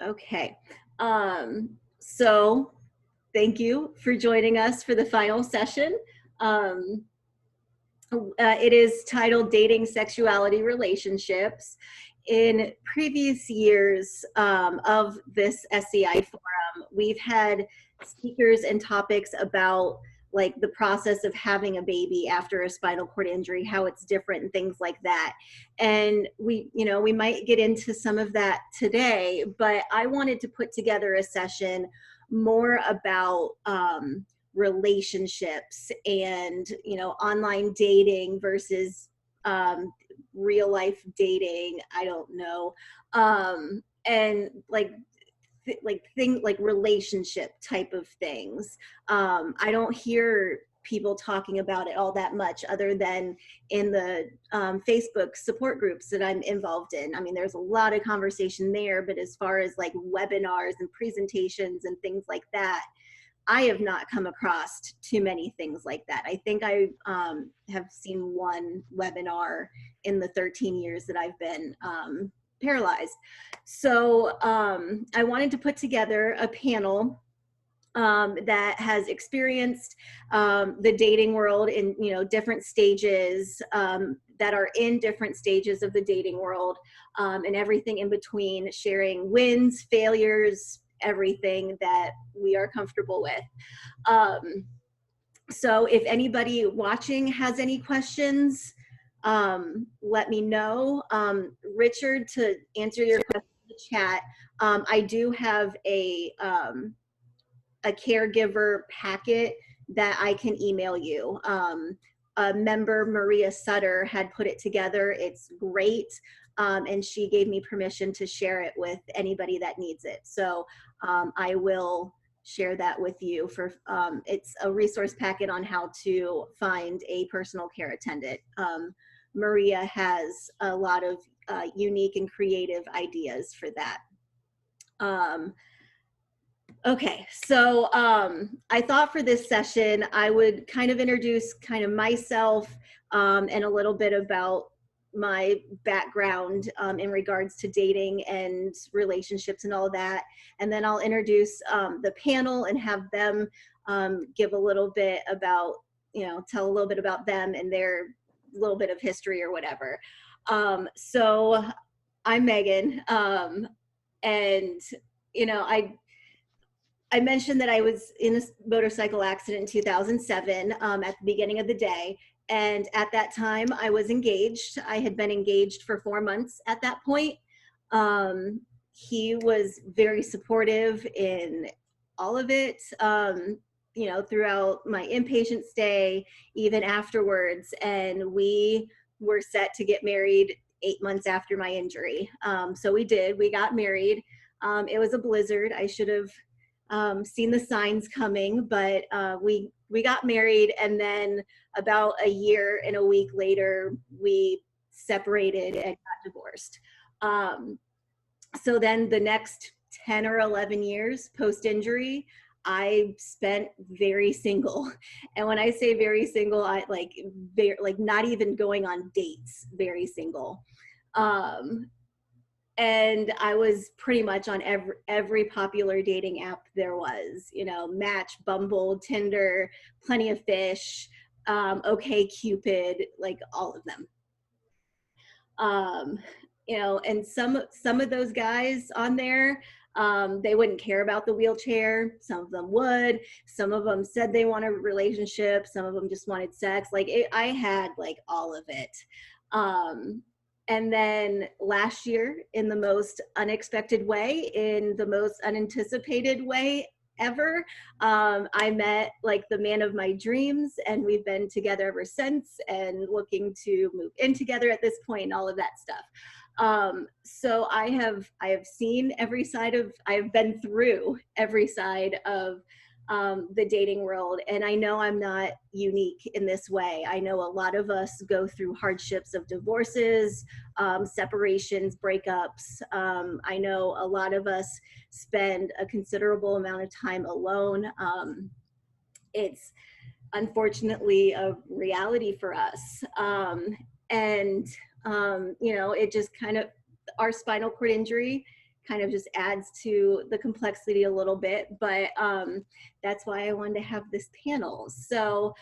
Okay. So thank you for joining us for the final session. It is titled Dating, Sexuality, Relationships. In previous years of this SCI forum, we've had speakers and topics about like the process of having a baby after a spinal cord injury, how it's different and things like that. And we might get into some of that today, but I wanted to put together a session more about relationships and online dating versus real life dating. I don't know. And like relationship type of things. I don't hear people talking about it all that much other than in the Facebook support groups that I'm involved in. I mean, there's a lot of conversation there, but as far as like webinars and presentations and things like that, I have not come across too many things like that. I think I have seen one webinar in the 13 years that I've been paralyzed. So I wanted to put together a panel that has experienced the dating world in different stages, that are in different stages of the dating world, and everything in between, sharing wins, failures, everything that we are comfortable with. So if anybody watching has any questions, let me know. Richard, to answer your question in the chat, I do have a caregiver packet that I can email you. A member, Maria Sutter, had put it together. It's great. And she gave me permission to share it with anybody that needs it. So I will share that with you. For it's a resource packet on how to find a personal care attendant. Maria has a lot of unique and creative ideas for that. Okay, so I thought for this session I would kind of introduce kind of myself and a little bit about my background in regards to dating and relationships and all that. And then I'll introduce the panel and have them give a little bit about, tell a little bit about them and their little bit of history or whatever. So I'm Megan, and I mentioned that I was in a motorcycle accident in 2007 at the beginning of the day. And at that time, I was engaged. I had been engaged for 4 months at that point. He was very supportive in all of it, throughout my inpatient stay, even afterwards. And we were set to get married 8 months after my injury. So we did. We got married. It was a blizzard. I should have seen the signs coming, but we got married, and then about a year and a week later, we separated and got divorced. So then the next 10 or 11 years post-injury, I spent very single. And when I say very single, I like not even going on dates, very single. And I was pretty much on every popular dating app there was, Match, Bumble, Tinder, Plenty of Fish, OkCupid, like all of them. And some of those guys on there, they wouldn't care about the wheelchair. Some of them would. Some of them said they want a relationship. Some of them just wanted sex. I had like all of it. And then last year, in the most unexpected way, in the most unanticipated way ever, I met like the man of my dreams, and we've been together ever since and looking to move in together at this point and all of that stuff. So I have seen every side of, I've been through every side of the dating world. And I know I'm not unique in this way. I know a lot of us go through hardships of divorces, separations, breakups. I know a lot of us spend a considerable amount of time alone. It's unfortunately a reality for us. It just kind of, our spinal cord injury kind of just adds to the complexity a little bit, but that's why I wanted to have this panel. So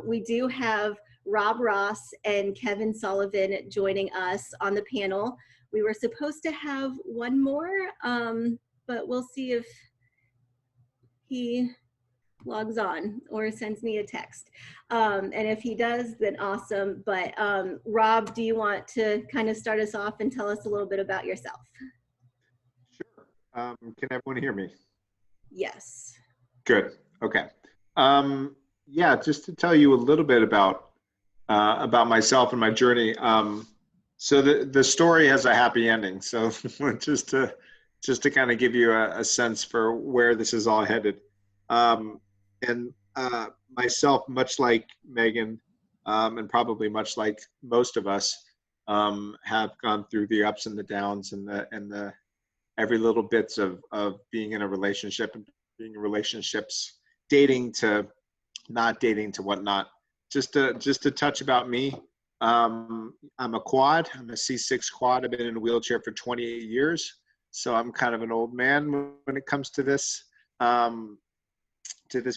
we do have Rob Ross and Kevin Sullivan joining us on the panel. We were supposed to have one more, but we'll see if he logs on or sends me a text. And if he does, then awesome. But Rob, do you want to kind of start us off and tell us a little bit about yourself? Sure. Can everyone hear me? Yes. Good. Okay. Yeah, just to tell you a little bit about myself and my journey. So the story has a happy ending. So just to kind of give you a sense for where this is all headed. And myself, much like Megan, and probably much like most of us, have gone through the ups and the downs and the every little bits of being in a relationship and being in relationships, dating to not dating to whatnot. Just to touch about me. I'm a quad. I'm a C6 quad. I've been in a wheelchair for 28 years. So I'm kind of an old man when it comes to this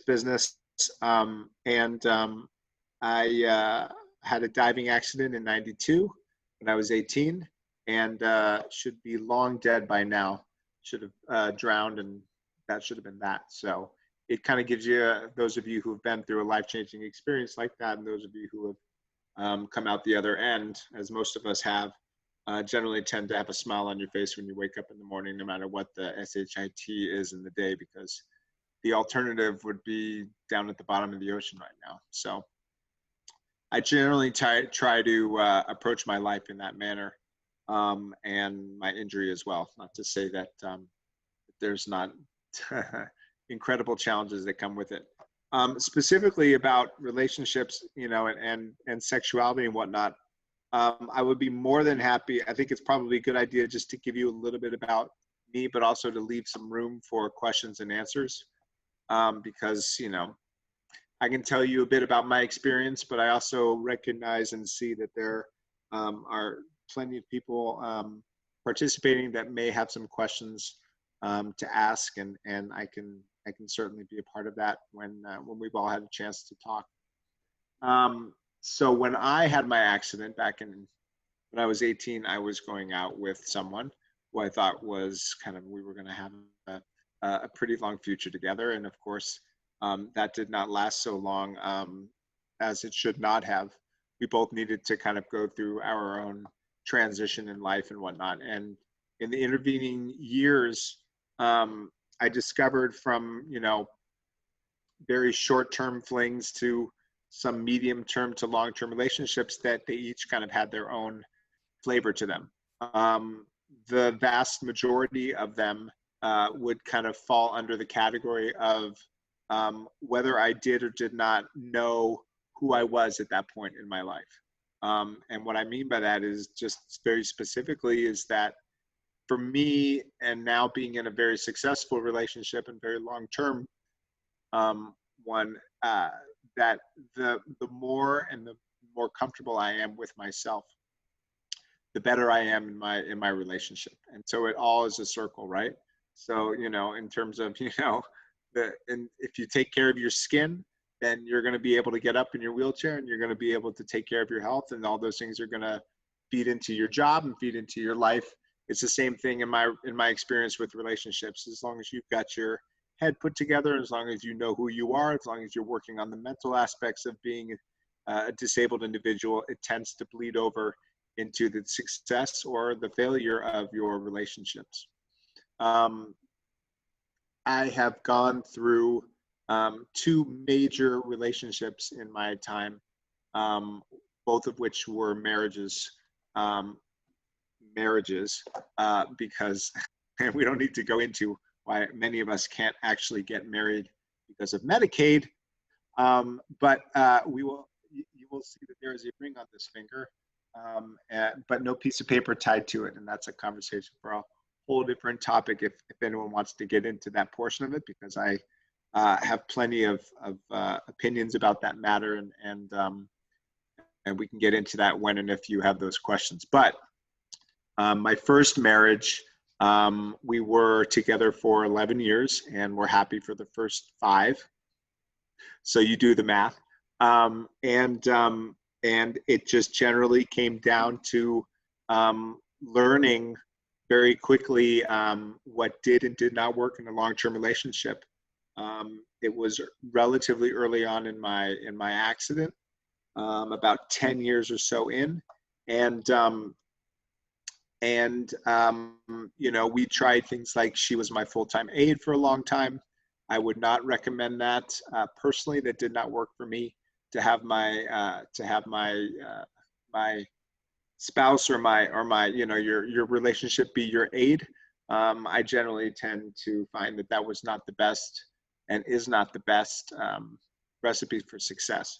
business. I had a diving accident in '92 when I was 18, and should be long dead by now. Should have drowned, and that should have been that. So it kind of gives you, those of you who have been through a life-changing experience like that, and those of you who have come out the other end, as most of us have, generally tend to have a smile on your face when you wake up in the morning, no matter what the SHIT is in the day, because the alternative would be down at the bottom of the ocean right now. So I generally try to approach my life in that manner, and my injury as well. Not to say that there's not incredible challenges that come with it. Specifically about relationships, and sexuality and whatnot, I would be more than happy. I think it's probably a good idea just to give you a little bit about me, but also to leave some room for questions and answers, because, I can tell you a bit about my experience, but I also recognize and see that there are plenty of people participating that may have some questions to ask, and I can certainly be a part of that when we've all had a chance to talk. So when I had my accident when I was 18, I was going out with someone who I thought was we were going to have a pretty long future together, and of course that did not last so long as it should not have. We both needed to kind of go through our own transition in life and whatnot, and in the intervening years, I discovered from, very short-term flings to some medium-term to long-term relationships that they each kind of had their own flavor to them. The vast majority of them would kind of fall under the category of whether I did or did not know who I was at that point in my life. And what I mean by that is just very specifically is that for me, and now being in a very successful relationship and very long-term one, that the more and the more comfortable I am with myself, the better I am in my relationship. And so it all is a circle, right? So, in terms of, and if you take care of your skin, then you're going to be able to get up in your wheelchair, and you're going to be able to take care of your health, and all those things are going to feed into your job and feed into your life. It's the same thing in my experience with relationships. As long as you've got your head put together, as long as you know who you are, as long as you're working on the mental aspects of being a disabled individual, it tends to bleed over into the success or the failure of your relationships. I have gone through 2 major relationships in my time, both of which were marriages, because and we don't need to go into why many of us can't actually get married because of Medicaid, but you will see that there is a ring on this finger, but no piece of paper tied to it, and that's a conversation for a whole different topic if anyone wants to get into that portion of it, because I have plenty of opinions about that matter, and we can get into that when and if you have those questions. But my first marriage We were together for 11 years and we're happy for the first 5. So you do the math. And it just generally came down to learning very quickly what did and did not work in a long-term relationship. It was relatively early on in my accident, about 10 years or so in, and you know, we tried things like she was my full-time aide for a long time. I would not recommend that personally. That did not work for me, to have my my spouse or my you know, your relationship be your aid. I generally tend to find that that was not the best and is not the best recipe for success.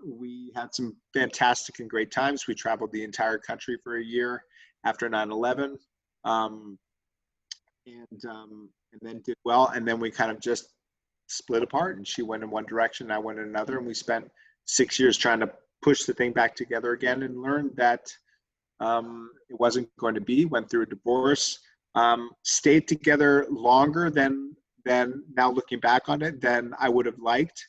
We had some fantastic and great times. We traveled the entire country for a year after 9/11, and then did well. And then we kind of just split apart, and she went in one direction, I went in another, and we spent 6 years trying to push the thing back together again, and learned that it wasn't going to be. Went through a divorce, stayed together longer than now looking back on it than I would have liked.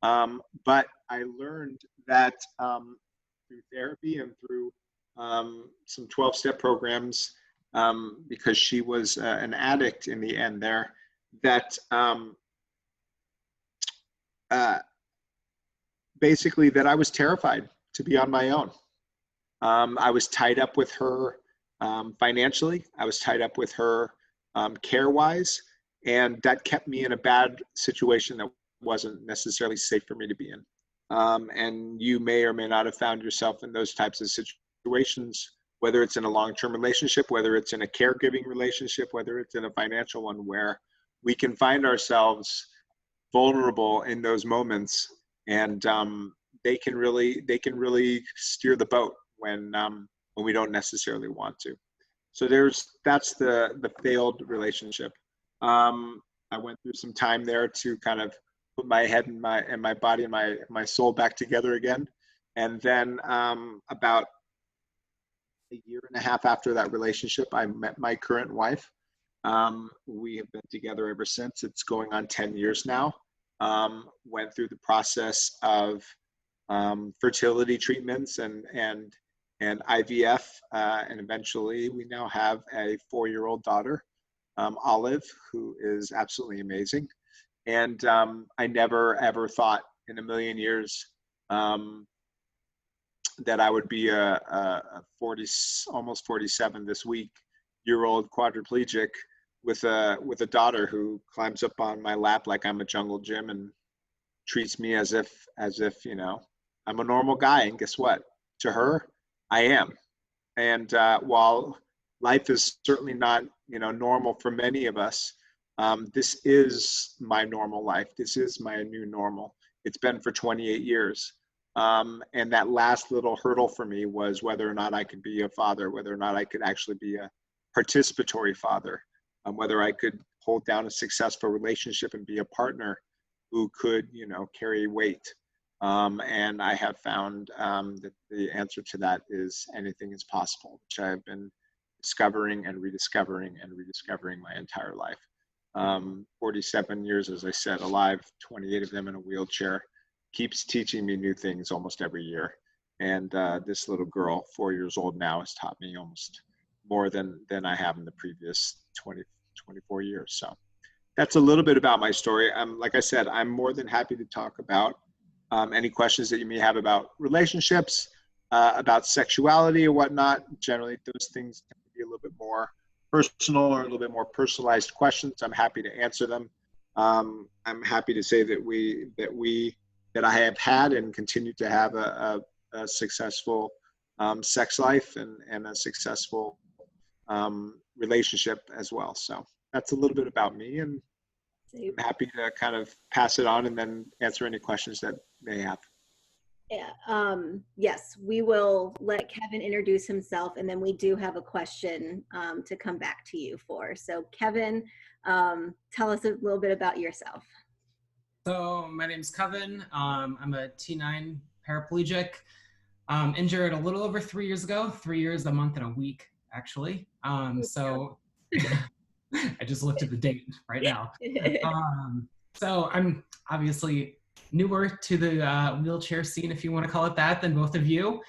But I learned that through therapy and through some 12-step programs, because she was an addict in the end there, that basically that I was terrified to be on my own. I was tied up with her financially. I was tied up with her care-wise, and that kept me in a bad situation that wasn't necessarily safe for me to be in. And you may or may not have found yourself in those types of situations, whether it's in a long-term relationship, whether it's in a caregiving relationship, whether it's in a financial one, where we can find ourselves vulnerable in those moments, and they can really steer the boat when we don't necessarily want to. So that's the failed relationship. I went through some time there to kind of put my head and my body and my soul back together again. And then about a year and a half after that relationship, I met my current wife. We have been together ever since. It's going on 10 years now. Went through the process of fertility treatments and IVF, and eventually we now have a 4-year-old daughter, Olive, who is absolutely amazing. And I never ever thought in a million years that I would be a 40, almost 47 this week, year-old quadriplegic with a daughter who climbs up on my lap like I'm a jungle gym and treats me as if you know, I'm a normal guy. And guess what? To her, I am. And while life is certainly not, you know, normal for many of us, this is my normal life. This is my new normal. It's been for 28 years. And that last little hurdle for me was whether or not I could be a father, whether or not I could actually be a participatory father, whether I could hold down a successful relationship and be a partner who could, you know, carry weight. And I have found that the answer to that is anything is possible, which I've been discovering and rediscovering my entire life. 47 years, as I said, alive, 28 of them in a wheelchair, keeps teaching me new things almost every year. And this little girl, 4 years old now, has taught me almost more than I have in the previous 24 years. So that's a little bit about my story. Like I said, I'm more than happy to talk about any questions that you may have about relationships, about sexuality or whatnot. Generally, those things tend to be a little bit more personal or a little bit more personalized questions. I'm happy to answer them. I'm happy to say that I have had and continue to have a successful sex life and a successful relationship as well. So that's a little bit about me, and I'm happy to kind of pass it on and then answer any questions that they have. Yeah, yes, we will let Kevin introduce himself, and then we do have a question to come back to you for. So Kevin, tell us a little bit about yourself. So my name's Kevin. I'm a T9 paraplegic, injured a little over 3 years ago, 3 years, a month and a week actually. So I just looked at the date right now. So I'm obviously newer to the wheelchair scene, if you want to call it that, than both of you.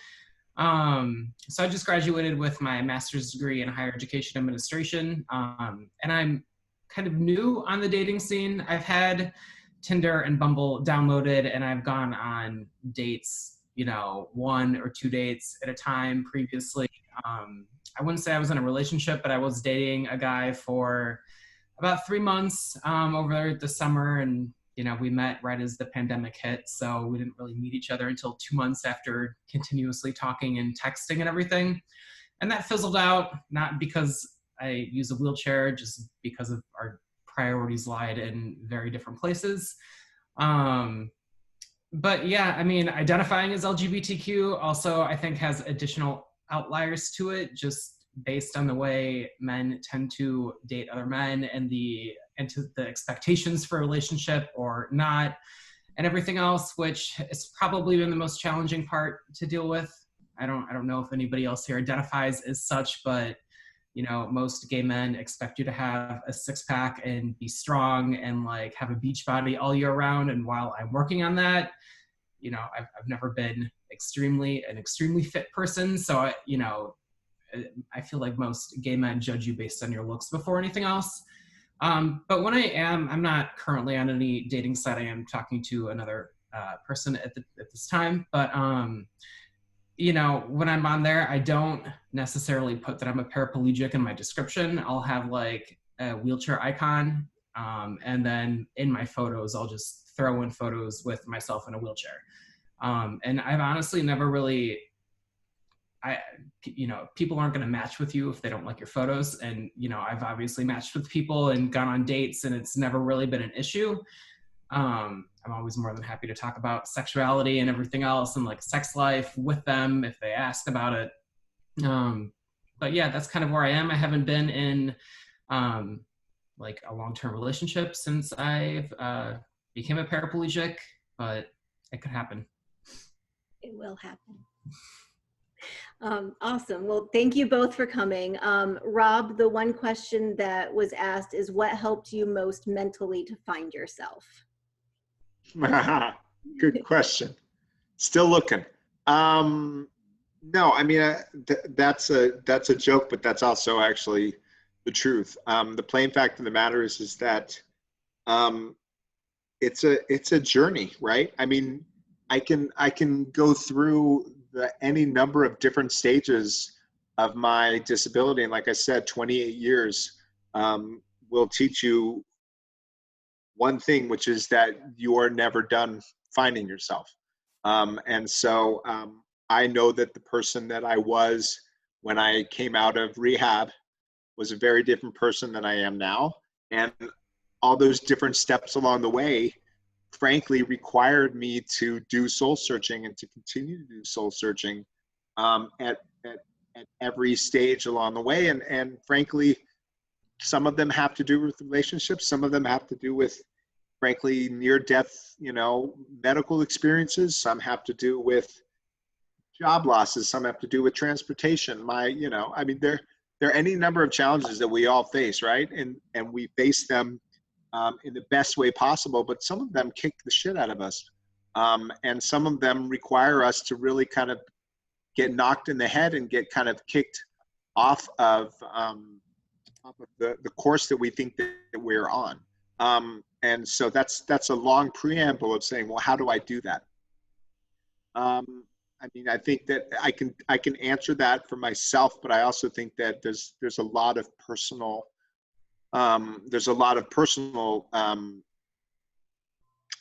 So I just graduated with my master's degree in higher education administration, and I'm kind of new on the dating scene. I've had Tinder and Bumble downloaded, and I've gone on dates, 1 or 2 dates at a time previously. I wouldn't say I was in a relationship, but I was dating a guy for about 3 months over the summer, and we met right as the pandemic hit, so we didn't really meet each other until 2 months after continuously talking and texting and everything. And that fizzled out, not because I use a wheelchair, just because of our priorities lied in very different places. But yeah, I mean, identifying as LGBTQ also, I think, has additional outliers to it, just based on the way men tend to date other men and the expectations for a relationship or not, and everything else, which has probably been the most challenging part to deal with. I don't know if anybody else here identifies as such, but most gay men expect you to have a 6-pack and be strong and like have a beach body all year round. And while I'm working on that, I've never been an extremely fit person. So I feel like most gay men judge you based on your looks before anything else. But when I'm not currently on any dating site. I am talking to another person at this time. But when I'm on there, I don't necessarily put that I'm a paraplegic in my description. I'll have like a wheelchair icon, and then in my photos, I'll just throw in photos with myself in a wheelchair. And I've honestly never really. People aren't going to match with you if they don't like your photos. And, I've obviously matched with people and gone on dates, and it's never really been an issue. I'm always more than happy to talk about sexuality and everything else and like sex life with them if they ask about it. But yeah, that's kind of where I am. I haven't been in like a long-term relationship since I've became a paraplegic, but it could happen. It will happen. Awesome. Well, thank you both for coming. Rob, the one question that was asked is, what helped you most mentally to find yourself? Good question. Still looking. No, I mean, that's a joke, but that's also actually the truth. The plain fact of the matter is that it's a journey, right? I mean, I can go through any number of different stages of my disability, and like I said, 28 years will teach you one thing, which is that you are never done finding yourself. And so I know that the person that I was when I came out of rehab was a very different person than I am now. And all those different steps along the way, frankly, required me to do soul searching and to continue to do soul searching at every stage along the way. And frankly, some of them have to do with relationships. Some of them have to do with, frankly, near-death, medical experiences. Some have to do with job losses. Some have to do with transportation. I mean, there are any number of challenges that we all face, right? And we face them in the best way possible, but some of them kick the shit out of us. And some of them require us to really kind of get knocked in the head and get kind of kicked off of the course that we think that we're on. And so that's a long preamble of saying, well, how do I do that? I mean, I think that I can answer that for myself, but I also think that there's a lot of personal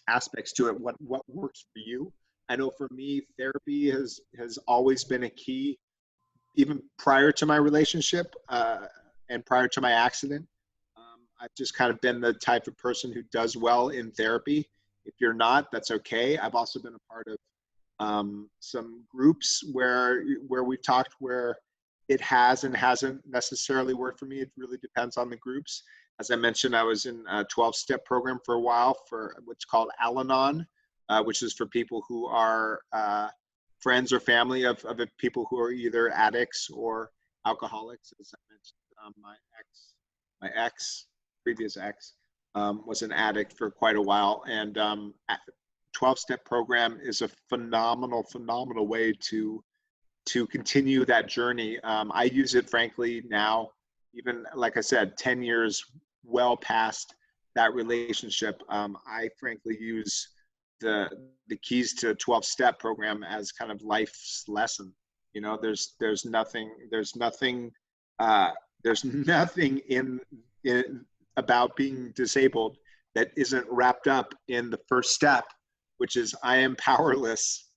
aspects to it. What works for you? I know for me, therapy has always been a key, even prior to my relationship and prior to my accident. I've just kind of been the type of person who does well in therapy. If you're not, that's okay. I've also been a part of some groups where we've talked where it has and hasn't necessarily worked for me. It really depends on the groups. As I mentioned, I was in a 12-step program for a while for what's called Al-Anon, which is for people who are friends or family of people who are either addicts or alcoholics, as I mentioned. Previous ex, was an addict for quite a while, and 12-step program is a phenomenal way to continue that journey. I use it, frankly, now, even like I said, 10 years well past that relationship. I frankly use the keys to a 12-step program as kind of life's lesson. You know, there's nothing in about being disabled that isn't wrapped up in the first step, which is I am powerless,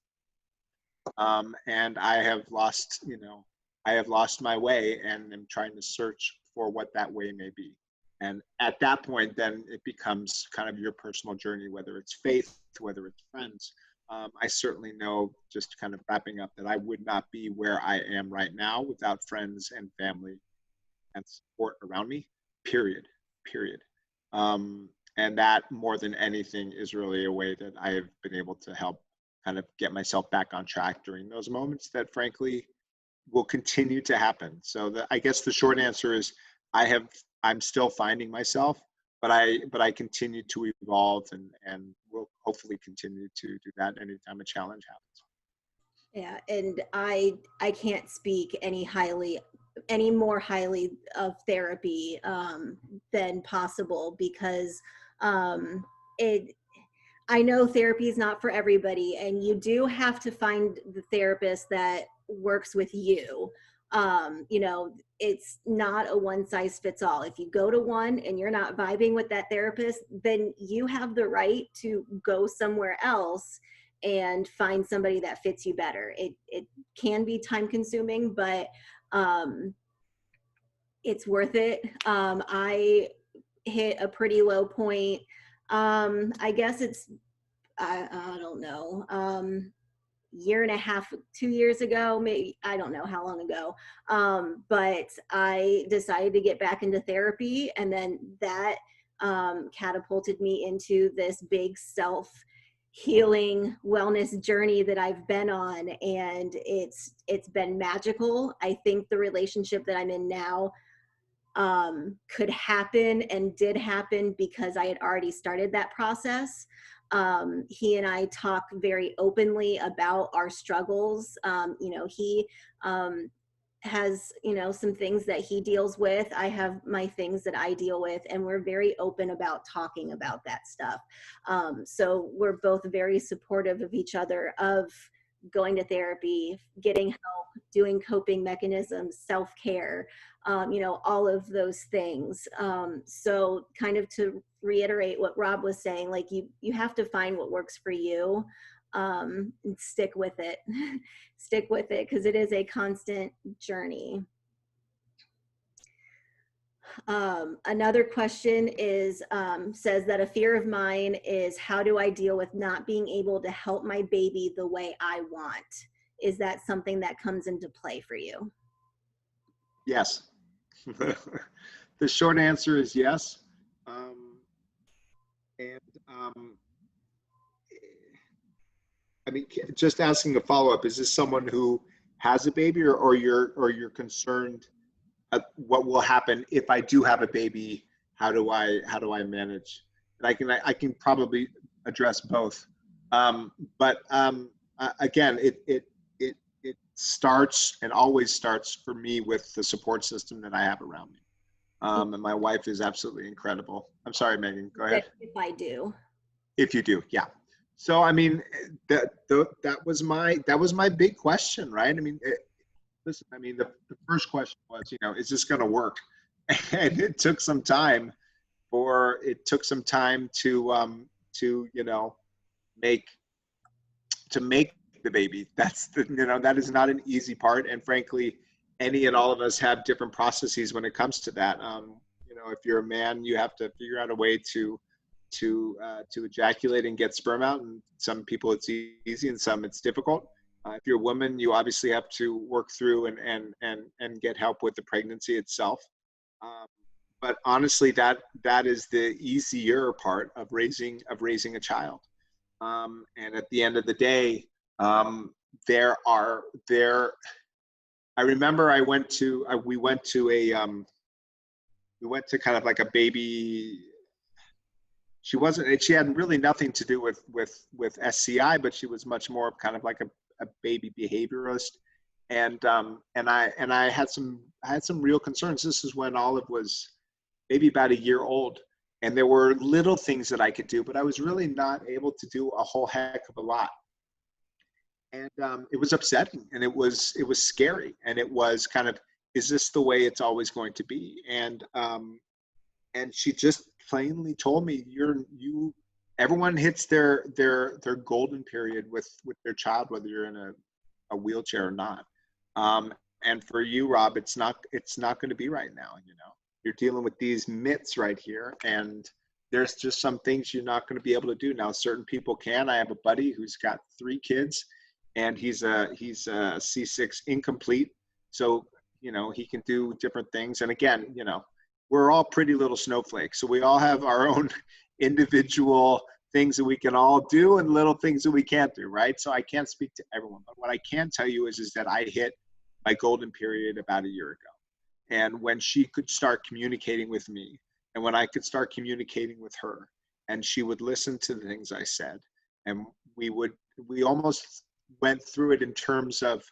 and I have lost my way, and am trying to search for what that way may be. And at that point, then it becomes kind of your personal journey, whether it's faith, whether it's friends. I certainly know, just kind of wrapping up, that I would not be where I am right now without friends and family and support around me, period. And that, more than anything, is really a way that I have been able to help kind of get myself back on track during those moments that, frankly, will continue to happen. So I guess the short answer is I'm still finding myself, but I continue to evolve, and will hopefully continue to do that anytime a challenge happens. Yeah, and I can't speak any more highly of therapy than possible, because I know therapy is not for everybody, and you do have to find the therapist that works with you. You know, it's not a one size fits all. If you go to one and you're not vibing with that therapist, then you have the right to go somewhere else and find somebody that fits you better. It can be time consuming, but it's worth it. I hit a pretty low point. I guess I don't know, year and a half, 2 years ago, maybe, I don't know how long ago. But I decided to get back into therapy, and then that catapulted me into this big self-healing wellness journey that I've been on, and it's been magical. I think the relationship that I'm in now could happen and did happen because I had already started that process. He and I talk very openly about our struggles. You know, he has, you know, some things that he deals with. I have my things that I deal with, and we're very open about talking about that stuff. So we're both very supportive of each other, of going to therapy, getting help, doing coping mechanisms, self-care, you know, all of those things. So kind of to reiterate what Rob was saying, like you have to find what works for you, and stick with it. Stick with it, because it is a constant journey. Another question is, says that a fear of mine is, how do I deal with not being able to help my baby the way I want? Is that something that comes into play for you? Yes. The short answer is yes. I mean, just asking a follow-up, is this someone who has a baby, or you're concerned what will happen if I do have a baby? How do I manage? And I can probably address both. Again, it starts, and always starts for me, with the support system that I have around me. And my wife is absolutely incredible. I'm sorry, Megan, go ahead. If I do. If you do, yeah. So, I mean, that was my big question, right? I mean, listen, I mean, the first question was, you know, is this going to work? And it took some time to you know, make the baby. That is not an easy part. And frankly, any and all of us have different processes when it comes to that. You know, if you're a man, you have to figure out a way to ejaculate and get sperm out. And some people it's easy, and some it's difficult. If you're a woman, you obviously have to work through and get help with the pregnancy itself. But honestly, that is the easier part of raising a child. And at the end of the day, I remember we went to kind of like a baby. She had really nothing to do with SCI, but she was much more kind of like a baby behaviorist. And I had some real concerns. This is when Olive was maybe about a year old. And there were little things that I could do, but I was really not able to do a whole heck of a lot. And it was upsetting, and it was scary, and it was kind of, is this the way it's always going to be? And she just plainly told me, everyone hits their golden period with their child, whether you're in a wheelchair or not. And for you, Rob, it's not going to be right now. You're dealing with these mitts right here, and there's just some things you're not going to be able to do. Now, certain people can. I have a buddy who's got 3 kids, and he's a C6 incomplete. So, he can do different things. And again, we're all pretty little snowflakes. So we all have our own individual things that we can all do and little things that we can't do, right? So I can't speak to everyone. But what I can tell you is that I hit my golden period about a year ago. And when she could start communicating with me, and when I could start communicating with her, and she would listen to the things I said, and we almost went through it in terms of,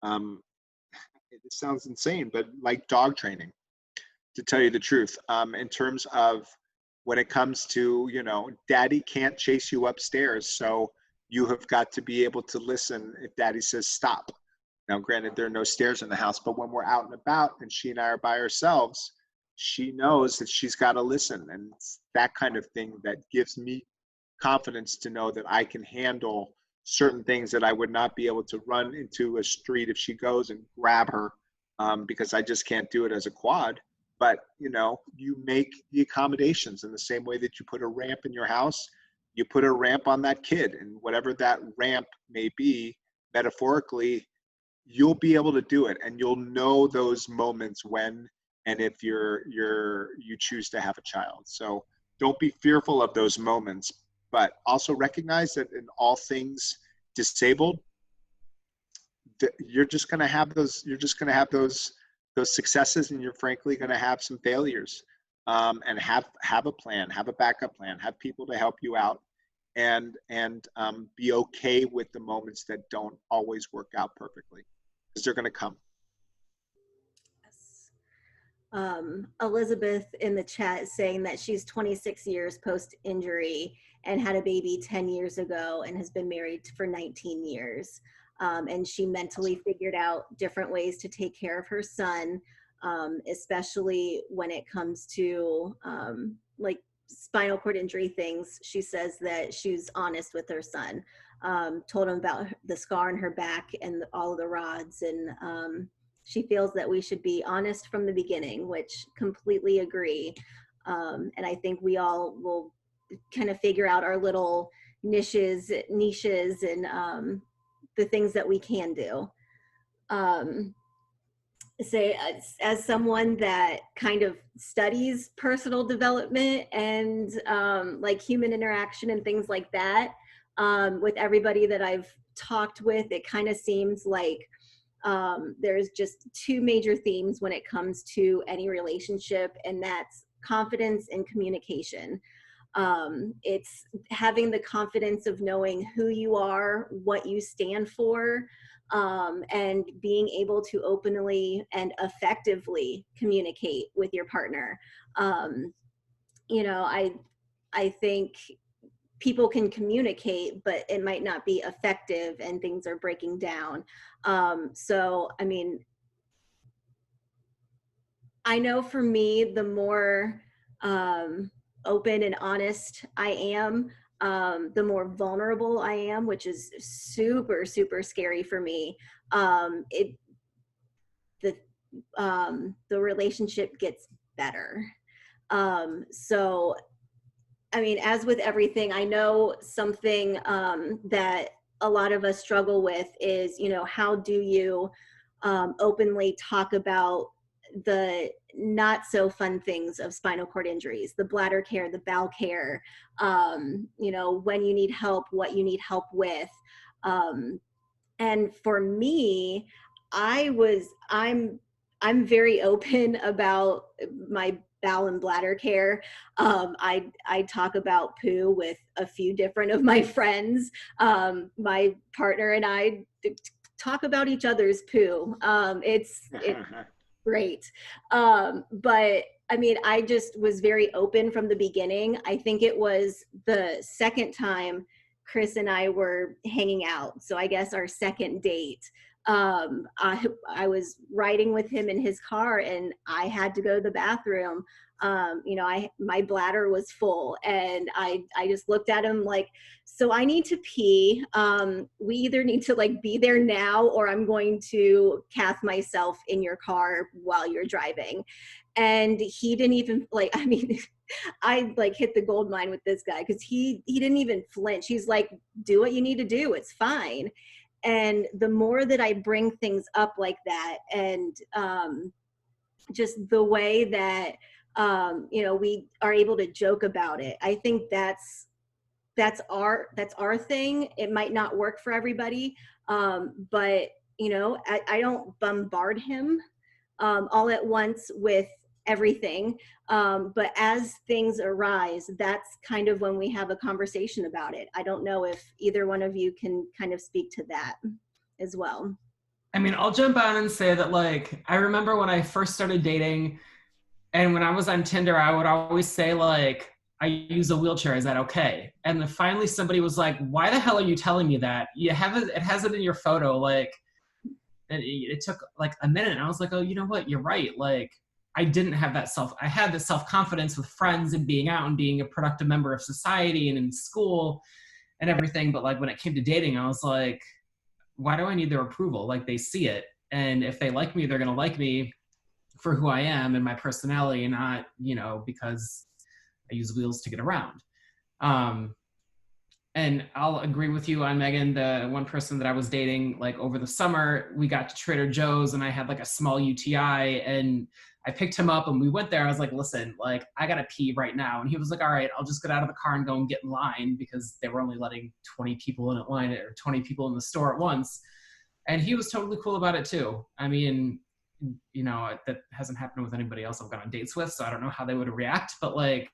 it sounds insane, but like dog training, to tell you the truth, in terms of when it comes to, daddy can't chase you upstairs. So you have got to be able to listen if daddy says stop. Now, granted, there are no stairs in the house, but when we're out and about and she and I are by ourselves, she knows that she's got to listen. And it's that kind of thing that gives me confidence to know that I can handle certain things that I would not be able to run into a street if she goes and grab her, because I just can't do it as a quad. But, you make the accommodations in the same way that you put a ramp in your house, you put a ramp on that kid, and whatever that ramp may be, metaphorically, you'll be able to do it, and you'll know those moments when and if you choose to have a child. So don't be fearful of those moments, but also recognize that in all things disabled, you're just going to have those successes, and you're frankly going to have some failures. And have a plan, have a backup plan, have people to help you out, and be okay with the moments that don't always work out perfectly, because they're going to come. Elizabeth in the chat is saying that she's 26 years post-injury and had a baby 10 years ago and has been married for 19 years. And she mentally figured out different ways to take care of her son, especially when it comes to like spinal cord injury things. She says that she was honest with her son, told him about the scar on her back and all of the rods, and she feels that we should be honest from the beginning, which completely agree. And I think we all will kind of figure out our little niches and the things that we can do. Say, as someone that kind of studies personal development and like human interaction and things like that, with everybody that I've talked with, it kind of seems like there's just 2 major themes when it comes to any relationship, and that's confidence and communication. It's having the confidence of knowing who you are, what you stand for, and being able to openly and effectively communicate with your partner. I think people can communicate, but it might not be effective and things are breaking down. So, I mean, I know for me, the more open and honest I am, the more vulnerable I am, which is super, super scary for me. The relationship gets better. So, I mean, as with everything, I know something that a lot of us struggle with is, how do you openly talk about the not so fun things of spinal cord injuries, the bladder care, the bowel care, when you need help, what you need help with. And for me, I'm very open about my bowel and bladder care. I talk about poo with a few different of my friends. My partner and I talk about each other's poo. It's great. But I mean, I just was very open from the beginning. I think it was the second time Chris and I were hanging out. So I guess our second date. I was riding with him in his car and I had to go to the bathroom. My bladder was full and I just looked at him like, so I need to pee. We either need to like be there now or I'm going to cath myself in your car while you're driving. And he didn't even like, I mean, I like hit the gold mine with this guy because he didn't even flinch. He's like, do what you need to do. It's fine. And the more that I bring things up like that and just the way that, we are able to joke about it, I think that's our thing. It might not work for everybody, but I don't bombard him all at once with everything. But as things arise, that's kind of when we have a conversation about it. I don't know if either one of you can kind of speak to that as well. I mean, I'll jump on and say that, like, I remember when I first started dating and when I was on Tinder, I would always say, like, I use a wheelchair. Is that okay? And then finally somebody was like, why the hell are you telling me that? You have it, it has it in your photo. Like, and it took like a minute. And I was like, oh, you know what? You're right. Like, I didn't have that I had the self-confidence with friends and being out and being a productive member of society and in school and everything. But like when it came to dating, I was like, why do I need their approval? Like, they see it. And if they like me, they're going to like me for who I am and my personality, and not, because I use wheels to get around. And I'll agree with you on Megan, the one person that I was dating, like over the summer, we got to Trader Joe's and I had like a small UTI and I picked him up and we went there. I was like, listen, like, I gotta pee right now. And he was like, all right, I'll just get out of the car and go and get in line, because they were only letting 20 people in at line, or 20 people in the store at once. And he was totally cool about it too. I mean, that hasn't happened with anybody else I've gone on dates with, so I don't know how they would react. But like,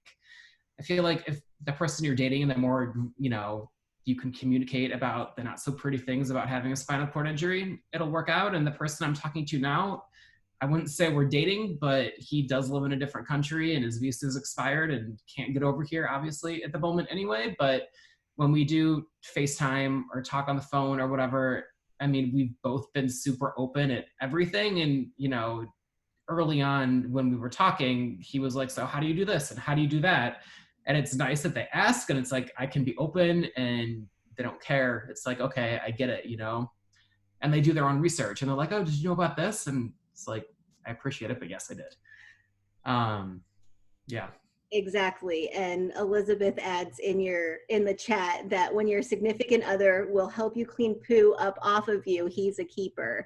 I feel like if the person you're dating and the more, you can communicate about the not so pretty things about having a spinal cord injury, it'll work out. And the person I'm talking to now, I wouldn't say we're dating, but he does live in a different country and his visa is expired and can't get over here, obviously, at the moment anyway. But when we do FaceTime or talk on the phone or whatever, I mean, we've both been super open at everything. And, early on when we were talking, he was like, so how do you do this? And how do you do that? And it's nice that they ask, and it's like, I can be open and they don't care. It's like, okay, I get it, and they do their own research and they're like, oh, did you know about this? And it's like, I appreciate it, but yes, I did. Yeah. Exactly. And Elizabeth adds in the chat that when your significant other will help you clean poo up off of you, he's a keeper.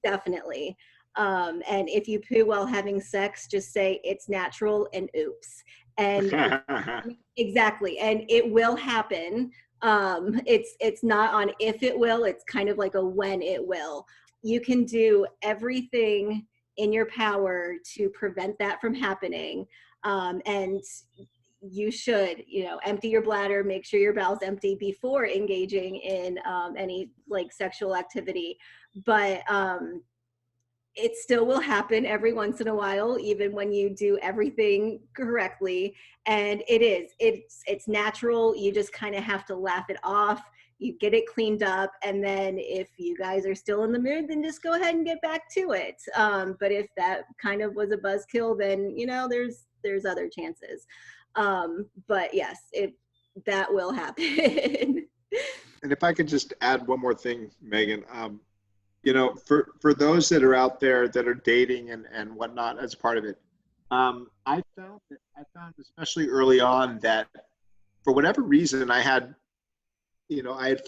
Definitely. And if you poo while having sex, just say it's natural and oops. And exactly. And it will happen. It's not on if it will, it's kind of like a when it will. You can do everything in your power to prevent that from happening. And you should, empty your bladder, make sure your bowel's empty before engaging in any like sexual activity. But it still will happen every once in a while, even when you do everything correctly. And it's natural. You just kind of have to laugh it off. You get it cleaned up. And then if you guys are still in the mood, then just go ahead and get back to it. But if that kind of was a buzzkill, then, there's other chances. But yes, that will happen. And if I could just add one more thing, Megan, for those that are out there that are dating and whatnot as part of it, I found especially early on that for whatever reason I had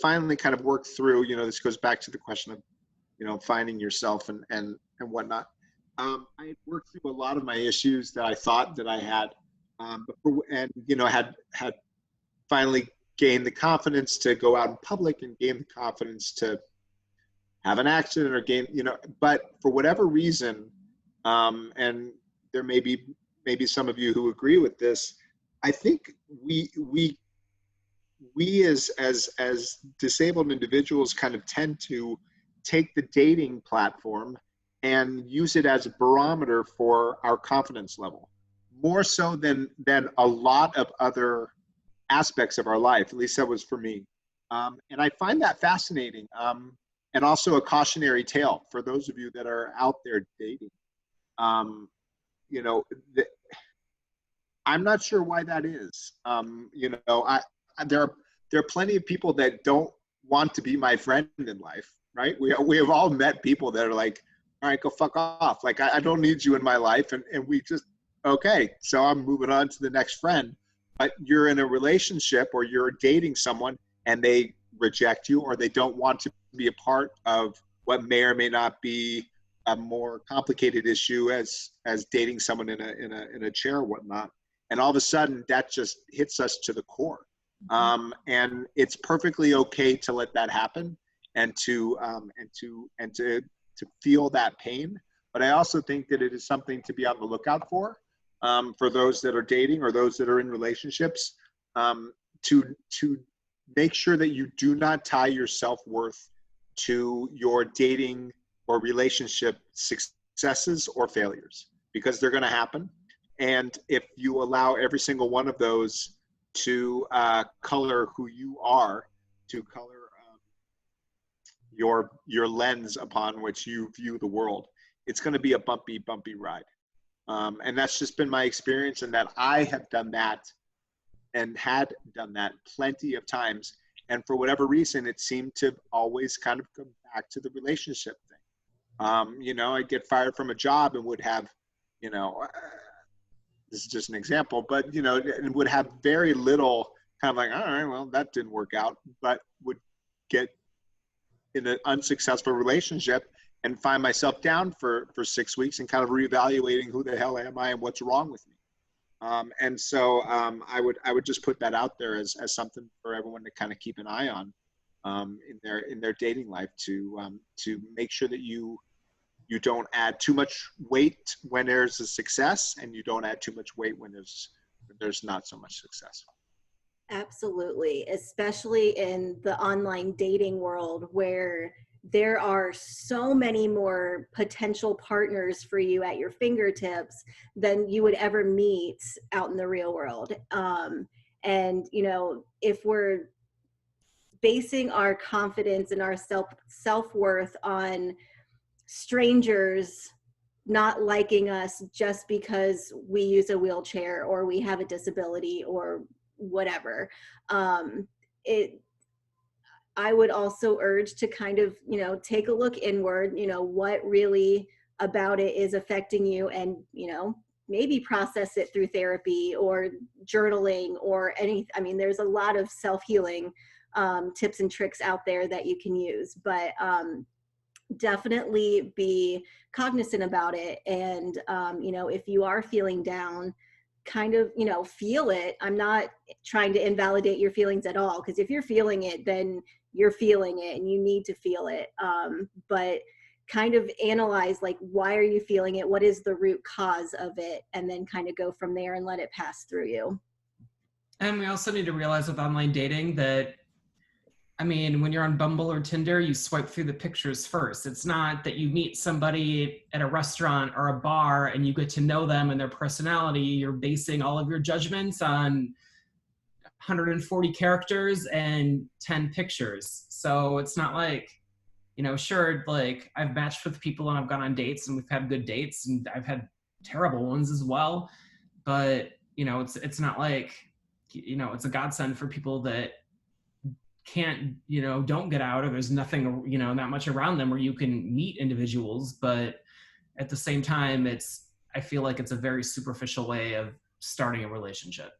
finally kind of worked through, this goes back to the question of, finding yourself and whatnot. I had worked through a lot of my issues that I thought that I had, had finally gained the confidence to go out in public and gain the confidence to have an accident or gain, but for whatever reason, and there may be maybe some of you who agree with this, I think we as disabled individuals kind of tend to take the dating platform and use it as a barometer for our confidence level, more so than a lot of other aspects of our life. At least that was for me. And I find that fascinating, and also a cautionary tale for those of you that are out there dating. You know, I'm not sure why that is. There are plenty of people that don't want to be my friend in life, right? We have all met people that are like, all right, go fuck off. Like, I don't need you in my life. And we just, okay, so I'm moving on to the next friend. But you're in a relationship or you're dating someone and they reject you, or they don't want to be a part of what may or may not be a more complicated issue as dating someone in a chair or whatnot. And all of a sudden that just hits us to the core. And it's perfectly okay to let that happen and to feel that pain. But I also think that it is something to be on the lookout for those that are dating or those that are in relationships, to make sure that you do not tie your self-worth to your dating or relationship successes or failures, because they're going to happen. And if you allow every single one of those to color who you are, to color your lens upon which you view the world, it's going to be a bumpy ride. And that's just been my experience, and that I have done that and had done that plenty of times. And for whatever reason, it seemed to always kind of come back to the relationship thing. I'd get fired from a job and would have, this is just an example, but, it would have very little kind of like, all right, well, that didn't work out, but would get in an unsuccessful relationship and find myself down for 6 weeks and kind of reevaluating who the hell am I and what's wrong with me. And so I would just put that out there as something for everyone to kind of keep an eye on in their dating life, to make sure that you don't add too much weight when there's a success, and you don't add too much weight when there's not so much success. Absolutely, especially in the online dating world, where there are so many more potential partners for you at your fingertips than you would ever meet out in the real world. And, if we're basing our confidence and our self-worth on strangers not liking us just because we use a wheelchair or we have a disability or whatever, I would also urge to kind of, take a look inward, what really about it is affecting you, and, maybe process it through therapy or journaling or there's a lot of self-healing tips and tricks out there that you can use, but definitely be cognizant about it. And, if you are feeling down, kind of, feel it. I'm not trying to invalidate your feelings at all, because if you're feeling it, then you're feeling it and you need to feel it. But kind of analyze, like, why are you feeling it? What is the root cause of it? And then kind of go from there and let it pass through you. And we also need to realize with online dating that, when you're on Bumble or Tinder, you swipe through the pictures first. It's not that you meet somebody at a restaurant or a bar and you get to know them and their personality. You're basing all of your judgments on 140 characters and 10 pictures. So it's not like, sure, like, I've matched with people and I've gone on dates and we've had good dates, and I've had terrible ones as well. But, it's not like, it's a godsend for people that can't, don't get out, or there's nothing, not much around them where you can meet individuals. But at the same time, I feel like it's a very superficial way of starting a relationship.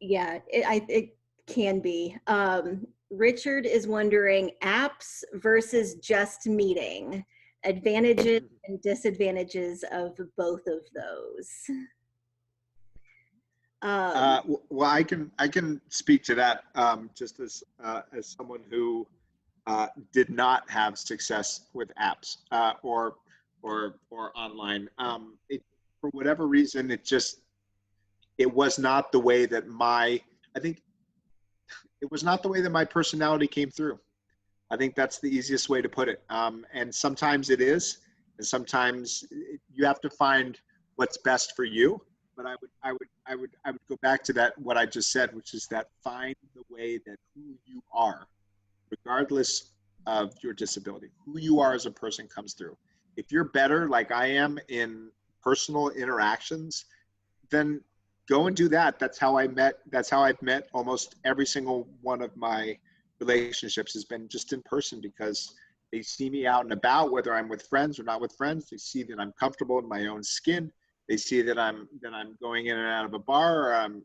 Yeah, it can be. Richard is wondering, apps versus just meeting, advantages and disadvantages of both of those. Well, I can speak to that, just as someone who did not have success with apps or online. For whatever reason, it was not the way that I think it was not the way that my personality came through. I think that's the easiest way to put it. And sometimes it is, and sometimes you have to find what's best for you. But I would go back to that, what I just said, which is that find the way that who you are, regardless of your disability, who you are as a person comes through. If you're better, like I am, in personal interactions, then go and do that. That's how I've met almost every single one of my relationships, has been just in person, because they see me out and about, whether I'm with friends or not with friends. They see that I'm comfortable in my own skin. They see that I'm going in and out of a bar, or I'm,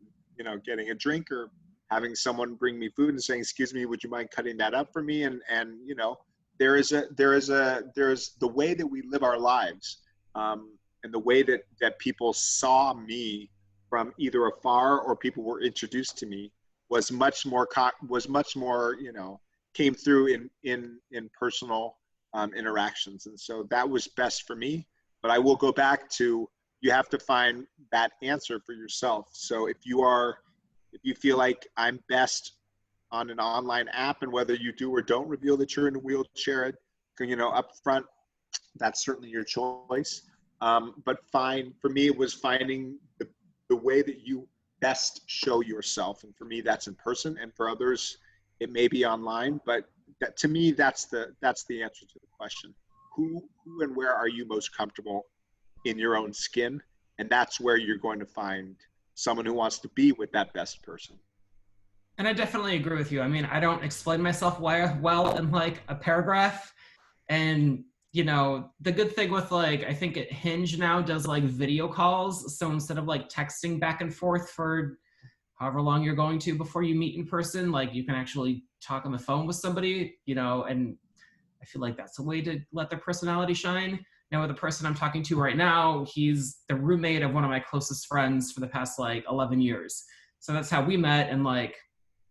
getting a drink, or having someone bring me food and saying, "Excuse me, would you mind cutting that up for me?" And there's the way that we live our lives, and the way that people saw me from either afar, or people were introduced to me, was much more came through in personal interactions. And so that was best for me. But I will go back to, you have to find that answer for yourself. So if you feel like I'm best on an online app, and whether you do or don't reveal that you're in a wheelchair, up front, that's certainly your choice. But for me, it was finding the way that you best show yourself. And for me, that's in person. And for others, it may be online. But to me, that's the answer to the question. Who and where are you most comfortable in your own skin? And that's where you're going to find someone who wants to be with that best person. And I definitely agree with you. I mean, I don't explain myself well in like a paragraph. And, the good thing with I think Hinge now does like video calls. So instead of like texting back and forth for however long you're going to before you meet in person, like you can actually talk on the phone with somebody, and I feel like that's a way to let their personality shine. Now with the person I'm talking to right now, he's the roommate of one of my closest friends for the past 11 years. So that's how we met. And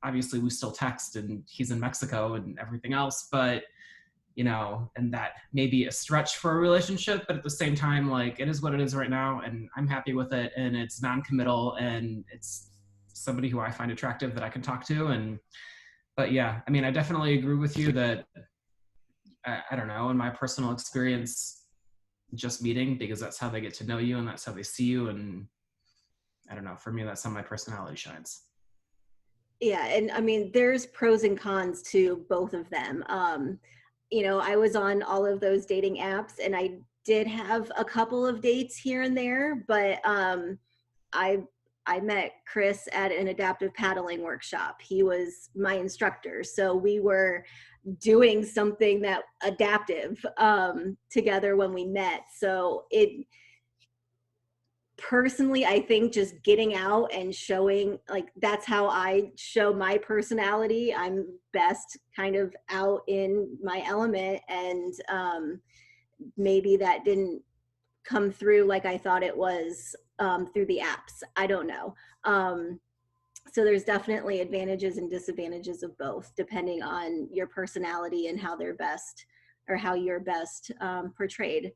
obviously we still text, and he's in Mexico and everything else, but and that may be a stretch for a relationship, but at the same time, it is what it is right now, and I'm happy with it, and it's non-committal, and it's somebody who I find attractive that I can talk to. But yeah, I mean, I definitely agree with you that, I don't know, in my personal experience, just meeting, because that's how they get to know you, and that's how they see you, and I don't know, for me, that's how my personality shines. Yeah, and I mean, there's pros and cons to both of them. I was on all of those dating apps, and I did have a couple of dates here and there, but I met Chris at an adaptive paddling workshop. He was my instructor, so we were doing something that adaptive together when we met. So personally, I think just getting out and showing, that's how I show my personality. I'm best kind of out in my element, and maybe that didn't come through like I thought it was through the apps. I don't know. So there's definitely advantages and disadvantages of both, depending on your personality and how they're best, or how you're best portrayed.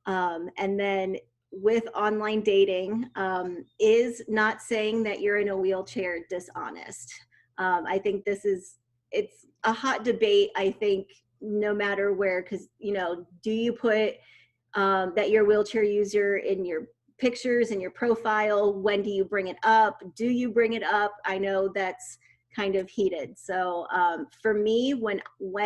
And then with online dating, is not saying that you're in a wheelchair dishonest. I think it's a hot debate, I think, no matter where, because, do you put that you're a wheelchair user in your pictures, in your profile? When do you bring it up? Do you bring it up? I know that's kind of heated. So for me, when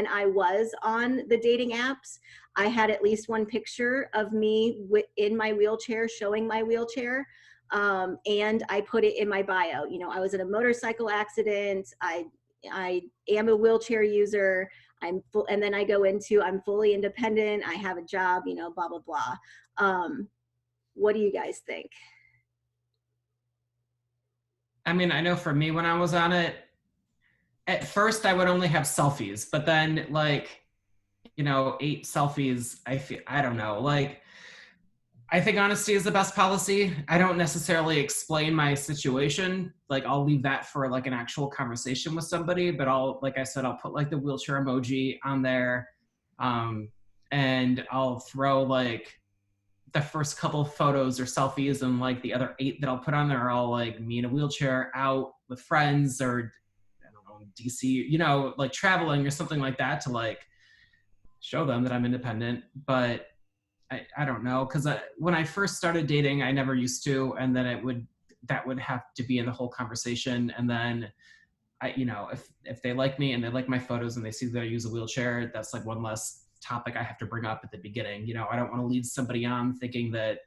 I was on the dating apps, I had at least one picture of me in my wheelchair, showing my wheelchair, and I put it in my bio. I was in a motorcycle accident. I am a wheelchair user. And then I go into, I'm fully independent. I have a job. Blah blah blah. What do you guys think? I mean, I know for me, when I was on it, at first I would only have selfies, but then 8 selfies, I don't know, I think honesty is the best policy. I don't necessarily explain my situation. Like I'll leave that for like an actual conversation with somebody, but like I said, I'll put like the wheelchair emoji on there. And I'll throw like the first couple photos or selfies, and like the other 8 that I'll put on there are all like me in a wheelchair out with friends, or I don't know, DC, you know, like traveling or something like that, to like show them that I'm independent. But I don't know, because when I first started dating, I never used to, and then that would have to be in the whole conversation. And then you know, if they like me and they like my photos and they see that I use a wheelchair, that's like one less topic I have to bring up at the beginning. You know, I don't want to lead somebody on thinking that,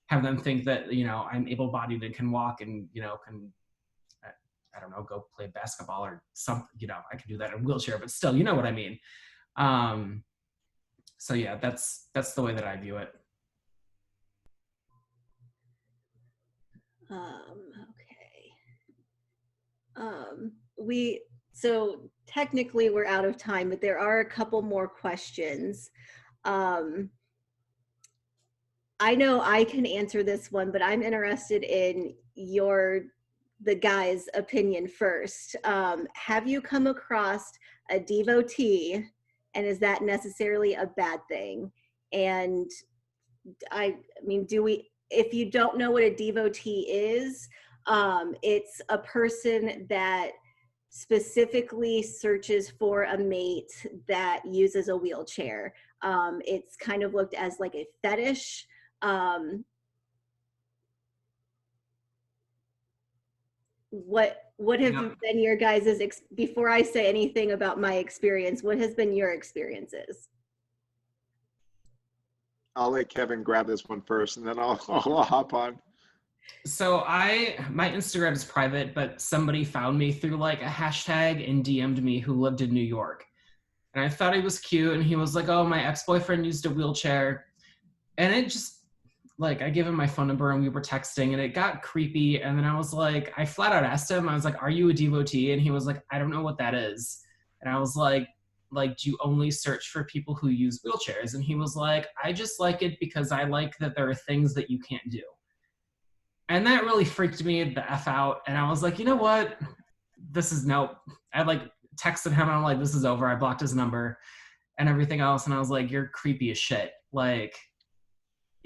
have them think that, you know, I'm able-bodied and can walk and, you know, can, I don't know, go play basketball or something, you know, I can do that in a wheelchair, but still, you know what I mean? So yeah, that's the way that I view it. Okay. So technically we're out of time, but there are a couple more questions. I know I can answer this one, but I'm interested in the guy's opinion first. Have you come across a devotee, and is that necessarily a bad thing? And I mean, if you don't know what a devotee is, it's a person that specifically searches for a mate that uses a wheelchair. It's kind of looked as like a fetish. What have been your guys's, before I say anything about my experience, what has been your experiences? I'll let Kevin grab this one first, and then I'll hop on. So my Instagram is private, but somebody found me through like a hashtag and DM'd me, who lived in New York. And I thought he was cute, and he was like, oh, my ex-boyfriend used a wheelchair. And it just, like, I gave him my phone number and we were texting, and it got creepy. And then I was like, I flat out asked him, I was like, are you a devotee? And he was like, I don't know what that is. And I was like, do you only search for people who use wheelchairs? And he was like, I just like it because I like that there are things that you can't do. And that really freaked me the F out. And I was like, you know what? This is nope. I like texted him and I'm like, this is over. I blocked his number and everything else. And I was like, you're creepy as shit. Like,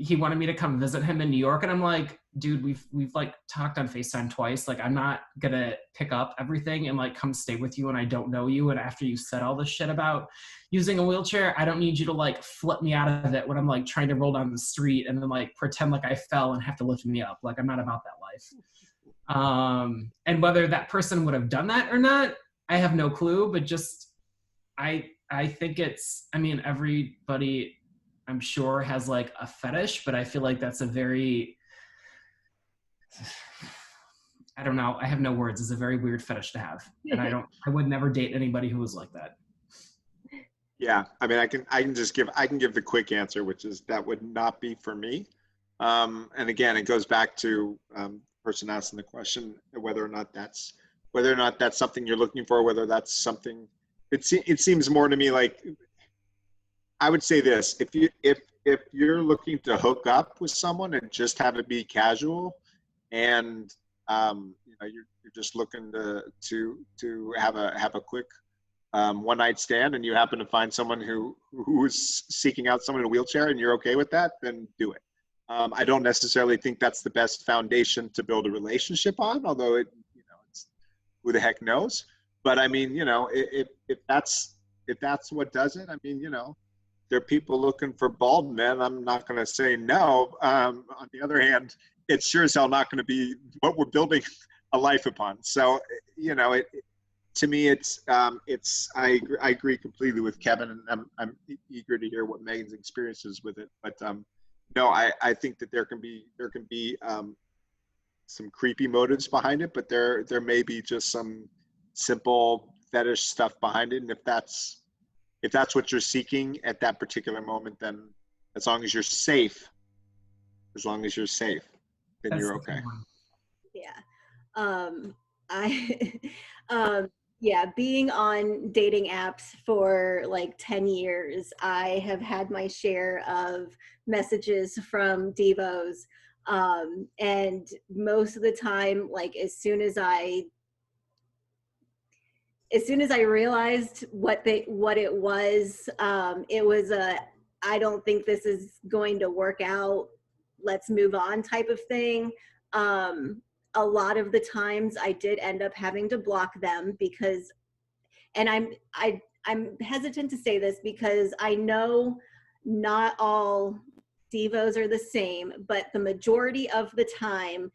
he wanted me to come visit him in New York. And I'm like, dude, we've like talked on FaceTime twice. Like, I'm not gonna pick up everything and like come stay with you when I don't know you. And after you said all this shit about using a wheelchair, I don't need you to like flip me out of it when I'm like trying to roll down the street and then like pretend like I fell and have to lift me up. Like, I'm not about that life. And whether that person would have done that or not, I have no clue, but just, I think I mean, everybody I'm sure has like a fetish, but I feel like that's a very, I don't know, I have no words. It's a very weird fetish to have. And I would never date anybody who was like that. Yeah, I mean, I can give the quick answer, which is that would not be for me. And again, it goes back to the person asking the question, whether or not that's something you're looking for, whether that's something. It seems more to me like, I would say this: if you're looking to hook up with someone and just have it be casual, and you know, you're just looking to have a quick one night stand, and you happen to find someone who is seeking out someone in a wheelchair, and you're okay with that, then do it. I don't necessarily think that's the best foundation to build a relationship on, although it's who the heck knows. But I mean, you know, if that's what does it, I mean, you know, there are people looking for bald men. I'm not going to say no. On the other hand, it's sure as hell not going to be what we're building a life upon. So, you know, to me, I agree completely with Kevin, and I'm eager to hear what Megan's experience is with it. But no, I think that there can be some creepy motives behind it, but there may be just some simple fetish stuff behind it. And if that's what you're seeking at that particular moment, then as long as you're safe, then you're okay. Yeah. Yeah, being on dating apps for like 10 years, I have had my share of messages from divos. And most of the time, like as soon as I realized what it was a, I don't think this is going to work out. Let's move on type of thing. A lot of the times I did end up having to block them because, and I'm hesitant to say this because I know not all divos are the same, but the majority of the time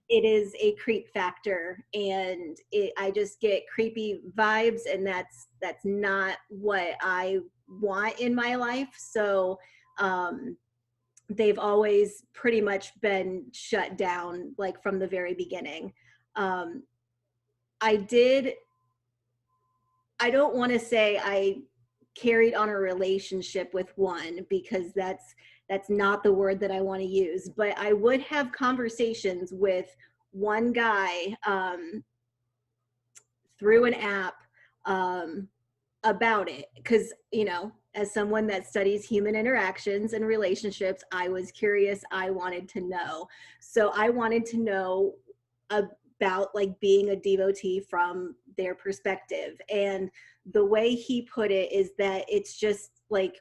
it is a creep factor, and I just get creepy vibes, and that's not what I want in my life. So they've always pretty much been shut down, like from the very beginning. um, I don't want to say I carried on a relationship with one, because that's not the word that I want to use, but I would have conversations with one guy through an app about it, because as someone that studies human interactions and relationships, I was curious. I wanted to know. So I wanted to know about like being a devotee from their perspective. And the way he put it is that it's just like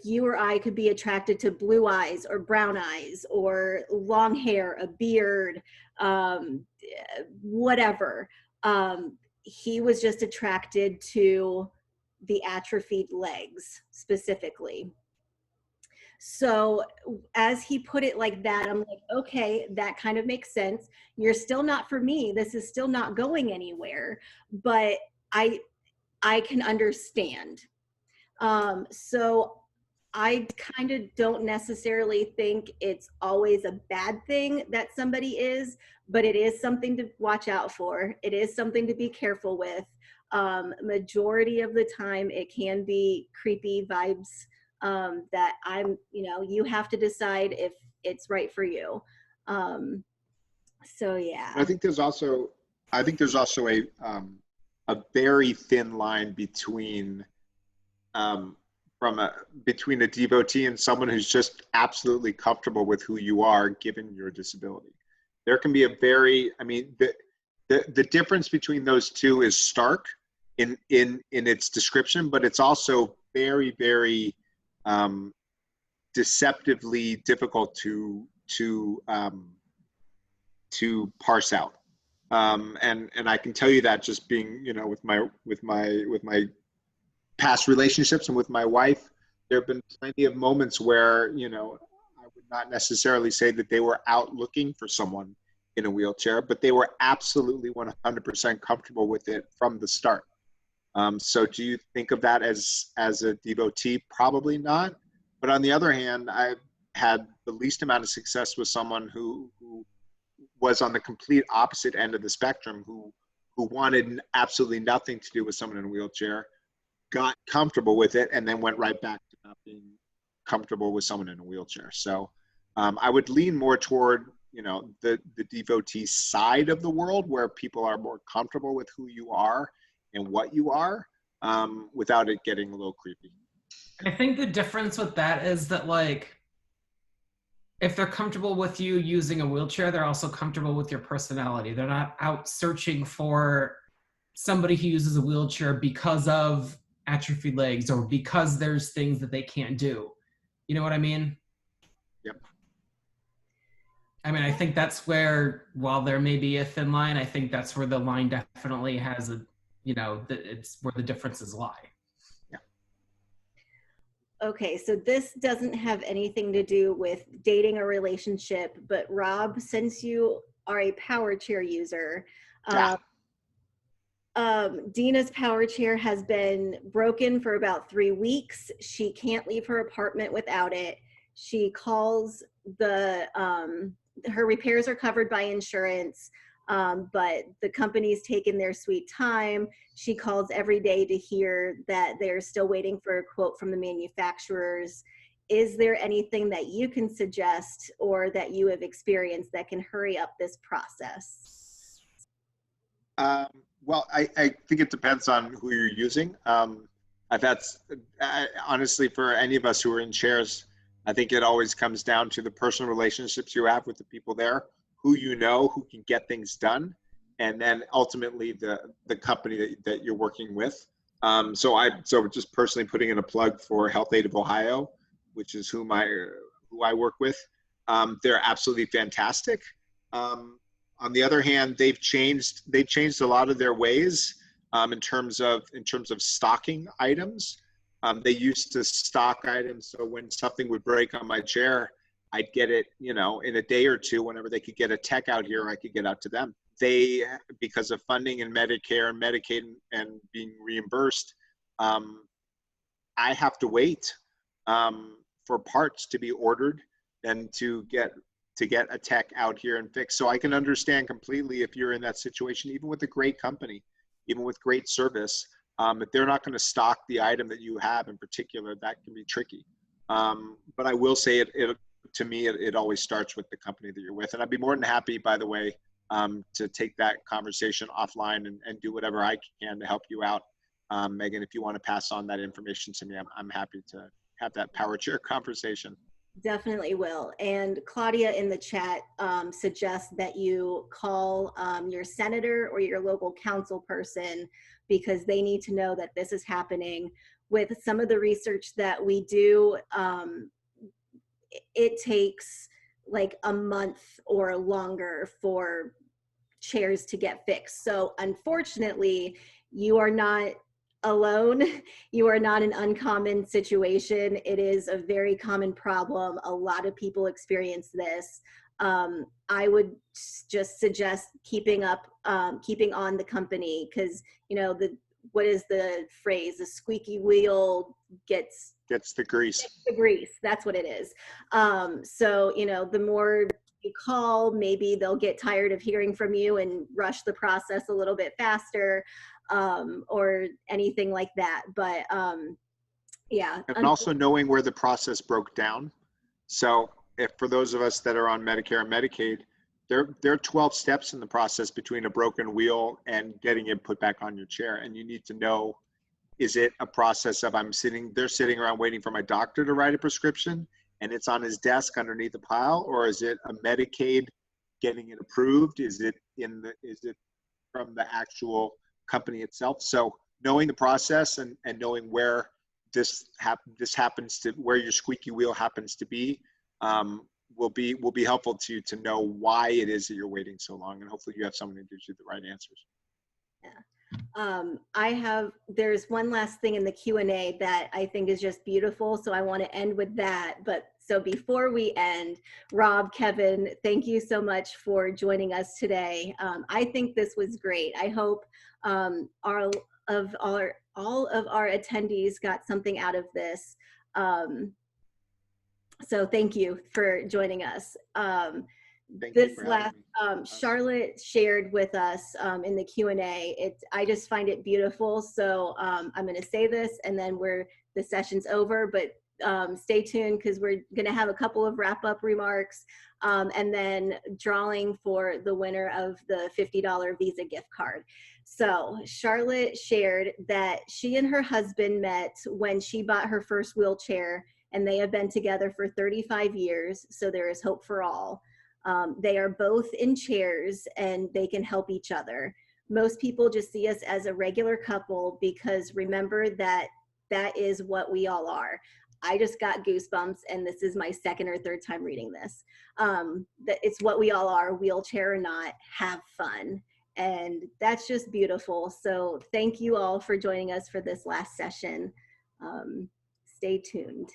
you or I could be attracted to blue eyes or brown eyes or long hair, a beard, whatever. He was just attracted to the atrophied legs specifically. So as he put it like that, I'm like, okay, that kind of makes sense. You're still not for me. This is still not going anywhere, but I can understand. So I kind of don't necessarily think it's always a bad thing that somebody is, but it is something to watch out for. It is something to be careful with. Majority of the time, it can be creepy vibes that you have to decide if it's right for you. So yeah. I think there's also a very thin line between between a devotee and someone who's just absolutely comfortable with who you are given your disability. There can be the difference between those two is stark in its description, but it's also very, very deceptively difficult to parse out. And I can tell you that just being, with my past relationships and with my wife, there have been plenty of moments where, I would not necessarily say that they were out looking for someone in a wheelchair, but they were absolutely 100% comfortable with it from the start. So do you think of that as a devotee? Probably not. But on the other hand, I've had the least amount of success with someone who was on the complete opposite end of the spectrum, who wanted absolutely nothing to do with someone in a wheelchair, got comfortable with it, and then went right back to not being comfortable with someone in a wheelchair. So I would lean more toward, the devotee side of the world, where people are more comfortable with who you are and what you are, without it getting a little creepy. I think the difference with that is that, like, if they're comfortable with you using a wheelchair, they're also comfortable with your personality. They're not out searching for somebody who uses a wheelchair because of atrophied legs or because there's things that they can't do. You know what I mean? Yep. I mean, I think that's where, while there may be a thin line, I think that's where the line definitely has it's where the differences lie. Yeah. Okay, so this doesn't have anything to do with dating or relationship, but Rob, since you are a power chair user, Dina's power chair has been broken for about 3 weeks. She can't leave her apartment without it. She calls her repairs are covered by insurance, but the company's taken their sweet time. She calls every day to hear that they're still waiting for a quote from the manufacturers. Is there anything that you can suggest or that you have experienced that can hurry up this process? Um, well, I think it depends on who you're using. I've had, honestly, for any of us who are in chairs, I think it always comes down to the personal relationships you have with the people there, who you know, who can get things done, and then ultimately the company that you're working with. So just personally putting in a plug for Health Aid of Ohio, which is who I work with. They're absolutely fantastic. On the other hand, they've changed a lot of their ways in terms of stocking items. They used to stock items, so when something would break on my chair, I'd get it, in a day or two. Whenever they could get a tech out here, I could get out to them. They, because of funding and Medicare and Medicaid and being reimbursed, I have to wait for parts to be ordered and to get a tech out here and fix. So I can understand completely if you're in that situation, even with a great company, even with great service, if they're not going to stock the item that you have in particular, that can be tricky. But I will say to me, it always starts with the company that you're with. And I'd be more than happy, by the way, to take that conversation offline and do whatever I can to help you out. Megan, if you want to pass on that information to me, I'm happy to have that power chair conversation. Definitely will. And Claudia in the chat suggests that you call your senator or your local council person, because they need to know that this is happening. With some of the research that we do, it takes like a month or longer for chairs to get fixed. So unfortunately, you are not alone. You are not an uncommon situation. It is a very common problem. A lot of people experience this. I would just suggest keeping on the company, because what is the phrase? The squeaky wheel gets the grease. The grease. That's what it is. So the more you call, maybe they'll get tired of hearing from you and rush the process a little bit faster, or anything like that. But yeah. And also knowing where the process broke down. So if for those of us that are on Medicare and Medicaid, there are 12 steps in the process between a broken wheel and getting it put back on your chair. And you need to know, is it a process of they're sitting around waiting for my doctor to write a prescription and it's on his desk underneath a pile, or is it a Medicaid getting it approved? Is it from the actual company itself? So knowing the process and knowing where this happens to, where your squeaky wheel happens to be, will be helpful to know why it is that you're waiting so long, and hopefully you have someone who gives you the right answers. Yeah. There's one last thing in the Q&A that I think is just beautiful, so I want to end with that. But so before we end, Rob, Kevin, thank you so much for joining us today. I think this was great. I hope all of our attendees got something out of this. So thank you for joining us. This last, Charlotte shared with us in the Q&A. I just find it beautiful. So I'm going to say this and then the session's over, but stay tuned, because we're going to have a couple of wrap-up remarks, and then drawing for the winner of the $50 Visa gift card. So Charlotte shared that she and her husband met when she bought her first wheelchair, and they have been together for 35 years. So there is hope for all. They are both in chairs and they can help each other. Most people just see us as a regular couple, because remember that is what we all are. I just got goosebumps, and this is my second or third time reading this. That it's what we all are, wheelchair or not. Have fun. And that's just beautiful. So thank you all for joining us for this last session. Stay tuned.